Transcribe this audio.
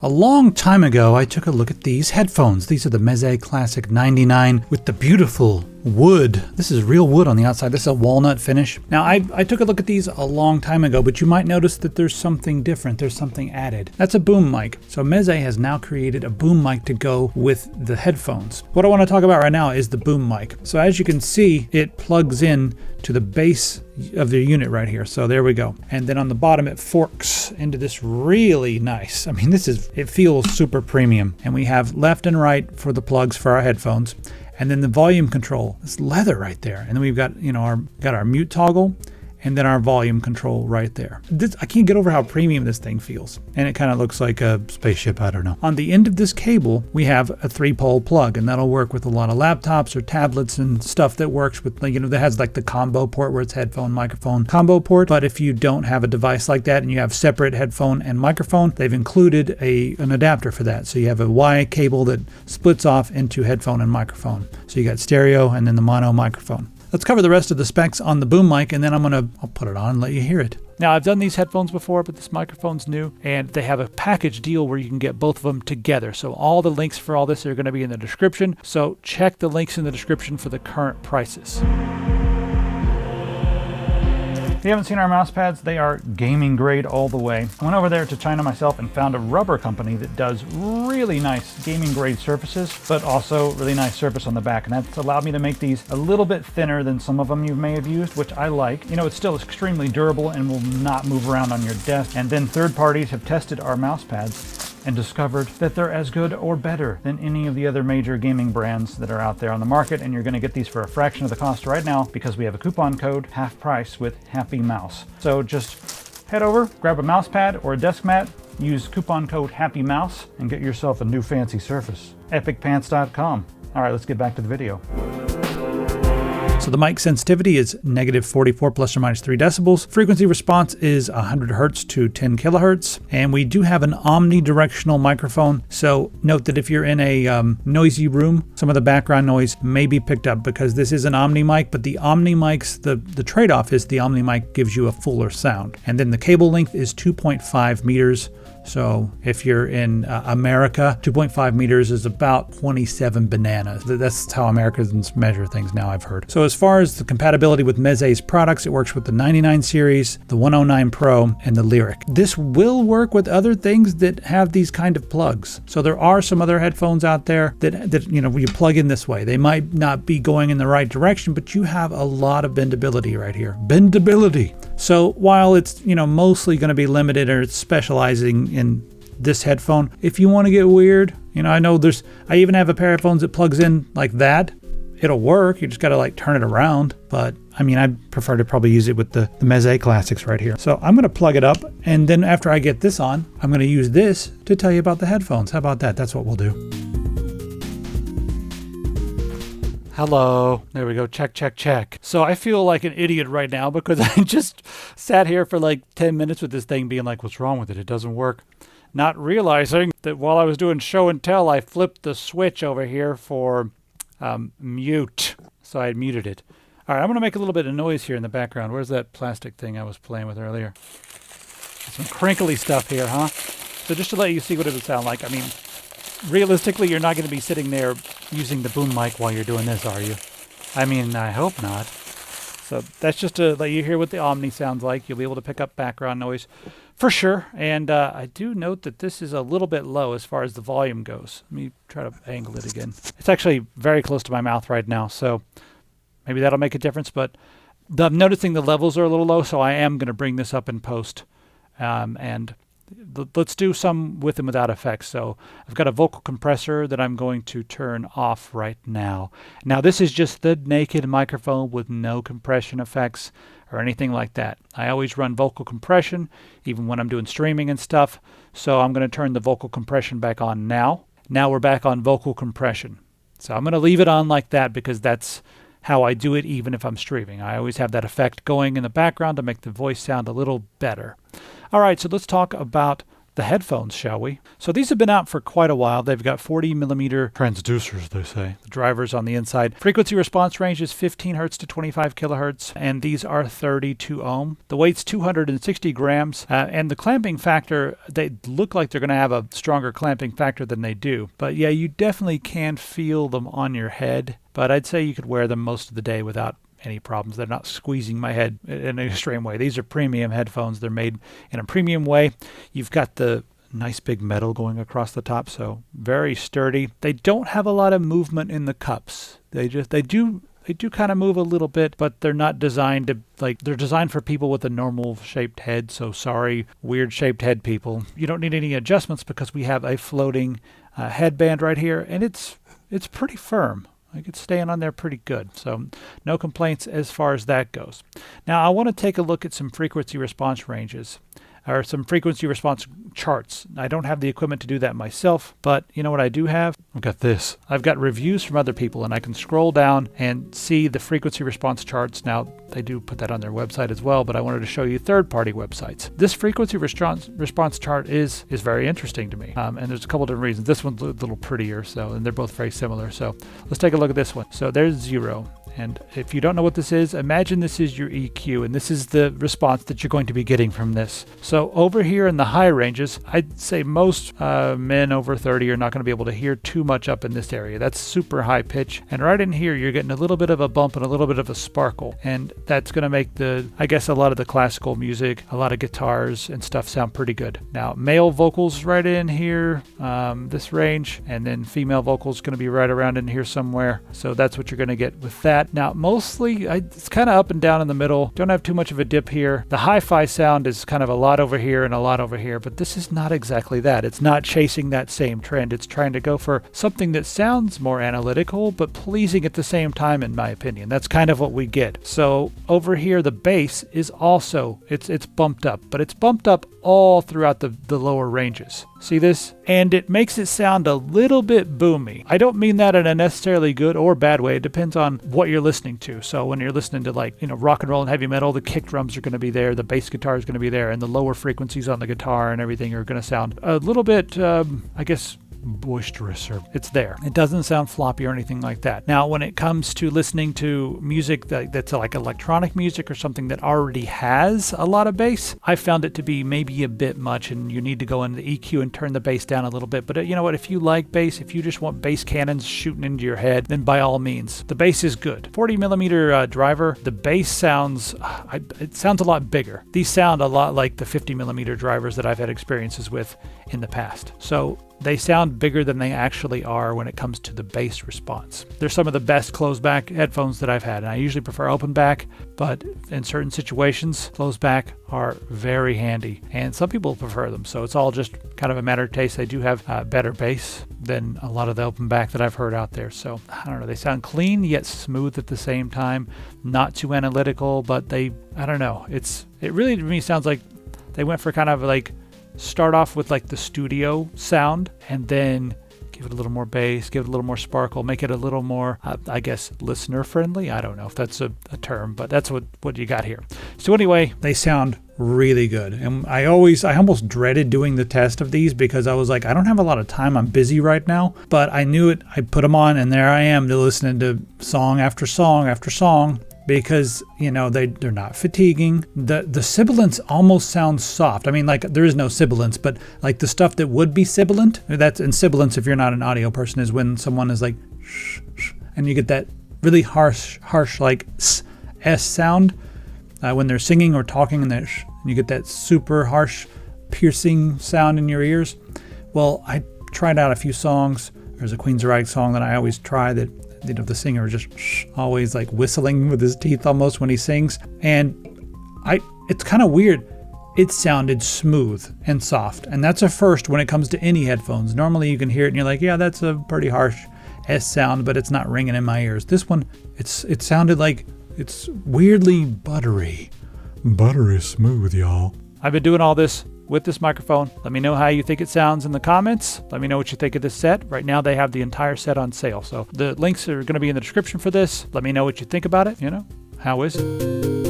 A long time ago, I took a look at these headphones. These are the Meze Classic 99 with the beautiful wood. This is real wood on the outside. This is a walnut finish. Now, I took a look at these a long time ago, but you might notice that there's something different. There's something added. That's a boom mic. So Meze has now created a boom mic to go with the headphones. What I want to talk about right now is the boom mic. So as you can see, it plugs in to the base of the unit right here. So there we go. And then on the bottom, it forks into this really nice, I mean, it feels super premium. And we have left and right for the plugs for our headphones. And then the volume control, this leather right there. And then we've got, our mute toggle and then our volume control right there. I can't get over how premium this thing feels. And it kind of looks like a spaceship, I don't know. On the end of this cable, we have a 3-pole plug, and that'll work with a lot of laptops or tablets and stuff that works with, that has like the combo port where it's headphone, microphone, combo port. But if you don't have a device like that and you have separate headphone and microphone, they've included an adapter for that. So you have a Y cable that splits off into headphone and microphone. So you got stereo and then the mono microphone. Let's cover the rest of the specs on the boom mic, and then I'll put it on and let you hear it. Now, I've done these headphones before, but this microphone's new, and they have a package deal where you can get both of them together. So all the links for all this are going to be in the description. So check the links in the description for the current prices. If you haven't seen our mouse pads, they are gaming grade all the way. I went over there to China myself and found a rubber company that does really nice gaming grade surfaces, but also really nice surface on the back. And that's allowed me to make these a little bit thinner than some of them you may have used, which I like. It's still extremely durable and will not move around on your desk. And then third parties have tested our mouse pads and discovered that they're as good or better than any of the other major gaming brands that are out there on the market. And you're going to get these for a fraction of the cost right now because we have a coupon code, half price, with Happy Mouse. So just head over, grab a mouse pad or a desk mat, use coupon code Happy Mouse, and get yourself a new fancy surface. epicpants.com. All right, let's get back to the video. So the mic sensitivity is -44 plus or minus 3 decibels. Frequency response is 100 hertz to 10 kilohertz. And we do have an omnidirectional microphone. So note that if you're in a noisy room, some of the background noise may be picked up because this is an omni mic, but the omni mics, the trade-off is the omni mic gives you a fuller sound. And then the cable length is 2.5 meters. So if you're in America, 2.5 meters is about 27 bananas. That's how Americans measure things now, I've heard. So as far as the compatibility with Meze's products, it works with the 99 series, the 109 Pro, and the Lyric. This will work with other things that have these kind of plugs. So there are some other headphones out there that you plug in this way. They might not be going in the right direction, but you have a lot of bendability right here. Bendability. So while it's mostly going to be limited or it's specializing in this headphone, if you want to get weird, I even have a pair of headphones that plugs in like that. It'll work. You just got to turn it around. But I prefer to probably use it with the Meze Classics right here. So I'm going to plug it up, and then after I get this on, I'm going to use this to tell you about the headphones. How about that? That's what we'll do. Hello. There we go. Check, check, check. So I feel like an idiot right now because I just sat here for 10 minutes with this thing being like, what's wrong with it? It doesn't work. Not realizing that while I was doing show and tell, I flipped the switch over here for mute. So I had muted it. All right, I'm going to make a little bit of noise here in the background. Where's that plastic thing I was playing with earlier? Some crinkly stuff here, huh? So just to let you see what it would sound like. Realistically, you're not going to be sitting there using the boom mic while you're doing this, are you? I hope not. So that's just to let you hear what the Omni sounds like. You'll be able to pick up background noise for sure. And I do note that this is a little bit low as far as the volume goes. Let me try to angle it again. It's actually very close to my mouth right now, so maybe that'll make a difference. But I'm noticing the levels are a little low, so I am going to bring this up in post. And let's do some with and without effects. So I've got a vocal compressor that I'm going to turn off right now. Now this is just the naked microphone with no compression effects or anything like that. I always run vocal compression even when I'm doing streaming and stuff. So I'm going to turn the vocal compression back on now. Now we're back on vocal compression. So I'm going to leave it on like that because that's how I do it even if I'm streaming. I always have that effect going in the background to make the voice sound a little better. All right, so let's talk about the headphones, shall we? So these have been out for quite a while. They've got 40mm transducers, they say. The drivers on the inside. Frequency response range is 15 hertz to 25 kilohertz, and these are 32 ohm. The weight's 260 grams, and the clamping factor, they look like they're going to have a stronger clamping factor than they do. But yeah, you definitely can feel them on your head, but I'd say you could wear them most of the day without any problems. They're not squeezing my head in an extreme way. These are premium headphones. They're made in a premium way. You've got the nice big metal going across the top, so very sturdy. They don't have a lot of movement in the cups. They do kind of move a little bit, but they're not designed to, they're designed for people with a normal shaped head. So sorry, weird shaped head people. You don't need any adjustments because we have a floating headband right here, and it's pretty firm. It's staying on there pretty good. So no complaints as far as that goes. Now I want to take a look at some frequency response ranges, or some frequency response charts. I don't have the equipment to do that myself, but you know what I do have? I've got this. I've got reviews from other people, and I can scroll down and see the frequency response charts. Now, they do put that on their website as well, but I wanted to show you third-party websites. This frequency response chart is very interesting to me, and there's a couple different reasons. This one's a little prettier, and they're both very similar. So let's take a look at this one. So there's 0. And if you don't know what this is, imagine this is your EQ, and this is the response that you're going to be getting from this. So over here in the high ranges, I'd say most men over 30 are not going to be able to hear too much up in this area. That's super high pitch. And right in here, you're getting a little bit of a bump and a little bit of a sparkle. And that's going to make a lot of the classical music, a lot of guitars and stuff sound pretty good. Now, male vocals right in here, this range, and then female vocals going to be right around in here somewhere. So that's what you're going to get with that. Now, mostly, it's kind of up and down in the middle. Don't have too much of a dip here. The hi-fi sound is kind of a lot over here and a lot over here, but this is not exactly that. It's not chasing that same trend. It's trying to go for something that sounds more analytical, but pleasing at the same time, in my opinion. That's kind of what we get. So over here, the bass is also, it's bumped up, but it's bumped up all throughout the lower ranges. See this? And it makes it sound a little bit boomy. I don't mean that in a necessarily good or bad way. It depends on what you're listening to. So when you're listening to rock and roll and heavy metal, the kick drums are going to be there, the bass guitar is going to be there, and the lower frequencies on the guitar and everything are going to sound a little bit, boisterous, or it's there. It doesn't sound floppy or anything like that. Now, when it comes to listening to music that's like electronic music or something that already has a lot of bass, I found it to be maybe a bit much, and you need to go into the EQ and turn the bass down a little bit. But you know what? If you like bass, if you just want bass cannons shooting into your head, then by all means, the bass is good. 40mm driver, the bass sounds, it sounds a lot bigger. These sound a lot like the 50mm drivers that I've had experiences with in the past. So they sound bigger than they actually are when it comes to the bass response. They're some of the best closed back headphones that I've had, and I usually prefer open back, but in certain situations, closed back are very handy, and some people prefer them, so it's all just kind of a matter of taste. They do have better bass than a lot of the open back that I've heard out there, so I don't know, they sound clean yet smooth at the same time, not too analytical, but I don't know, it really to me sounds like they went for kind of start off with the studio sound, and then give it a little more bass, give it a little more sparkle, make it a little more, listener friendly. I don't know if that's a term, but that's what you got here. So anyway, they sound really good. And I almost dreaded doing the test of these because I was like, I don't have a lot of time. I'm busy right now, but I knew it. I put them on, and there I am listening to song after song after song, because they're not fatiguing. The sibilance almost sounds soft. I mean, there is no sibilance, but the stuff that would be sibilant, that's in sibilance, if you're not an audio person, is when someone is shh, shh, and you get that really harsh S sound when they're singing or talking, and you get that super harsh piercing sound in your ears. Well, I tried out a few songs. There's a Queen's Ride song that I always try that the singer is just always whistling with his teeth almost when he sings, and it's kind of weird. It sounded smooth and soft, and that's a first when it comes to any headphones. Normally you can hear it and you're like, yeah, that's a pretty harsh S sound, but it's not ringing in my ears. This one, it sounded like it's weirdly buttery smooth, y'all. I've been doing all this with this microphone. Let me know how you think it sounds in the comments. Let me know what you think of this set. Right now they have the entire set on sale, so the links are going to be in the description for this. Let me know what you think about it. How is it?